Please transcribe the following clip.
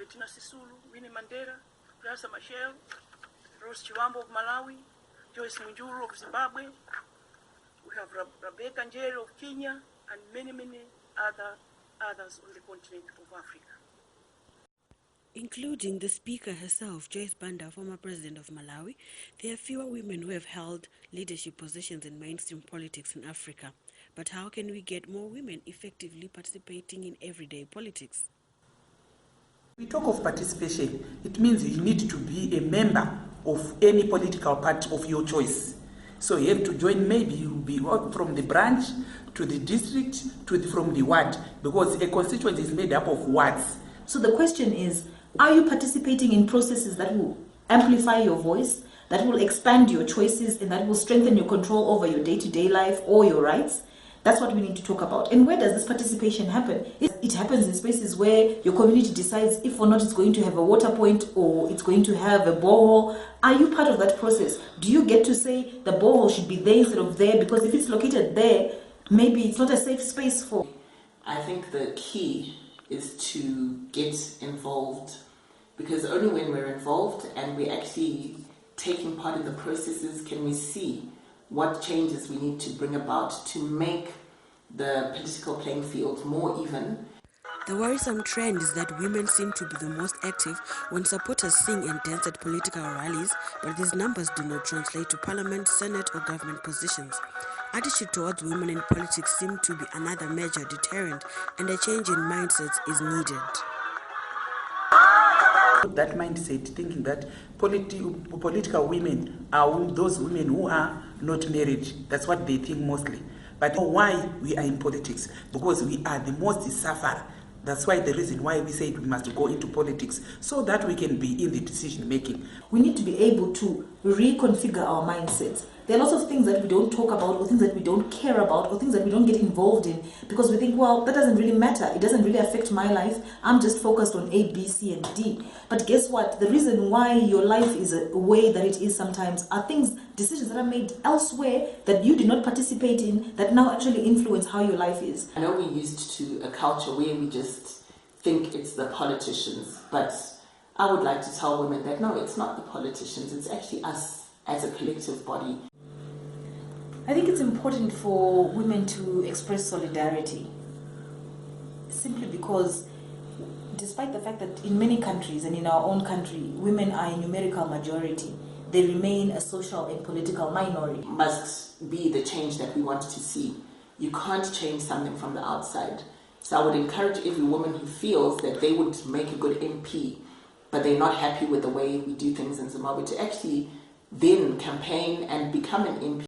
Clementina Sisulu, Winnie Mandela, Graça Machel, Rose Chiwambo of Malawi, Joyce Munjuru of Zimbabwe. We have Rebecca Njeri of Kenya, and many, many others on the continent of Africa. Including the speaker herself, Joyce Banda, former president of Malawi, there are fewer women who have held leadership positions in mainstream politics in Africa. But how can we get more women effectively participating in everyday politics? We talk of participation, it means you need to be a member of any political party of your choice. So you have to join, maybe you'll be from the branch to the district from the ward, because a constituency is made up of wards. So the question is, are you participating in processes that will amplify your voice, that will expand your choices, and that will strengthen your control over your day-to-day life or your rights? That's what we need to talk about. And where does this participation happen? It happens in spaces where your community decides if or not it's going to have a water point or it's going to have a borehole. Are you part of that process? Do you get to say the borehole should be there instead of there? Because if it's located there, maybe it's not a safe space for. I think the key is to get involved, because only when we're involved and we're actually taking part in the processes can we see what changes we need to bring about to make the political playing field more even. The worrisome trend is that women seem to be the most active when supporters sing and dance at political rallies, but these numbers do not translate to parliament, senate or government positions. Attitude towards women in politics seem to be another major deterrent, and a change in mindsets is needed. That mindset, thinking that political women are those women who are not married. That's what they think mostly. But why we are in politics? Because we are the most sufferer. That's why the reason why we said we must go into politics, so that we can be in the decision making. We need to be able to reconfigure our mindsets. There are lots of things that we don't talk about, or things that we don't care about, or things that we don't get involved in, because we think, well, that doesn't really matter. It doesn't really affect my life. I'm just focused on A, B, C, and D. But guess what? The reason why your life is a way that it is sometimes are decisions that are made elsewhere that you did not participate in, that now actually influence how your life is. I know we're used to a culture where we just think it's the politicians, but I would like to tell women that no, it's not the politicians, it's actually us as a collective body. I think it's important for women to express solidarity, simply because despite the fact that in many countries and in our own country, women are a numerical majority, they remain a social and political minority. Must be the change that we want to see. You can't change something from the outside. So I would encourage every woman who feels that they would make a good MP, but they're not happy with the way we do things in Zimbabwe, to actually then campaign and become an MP.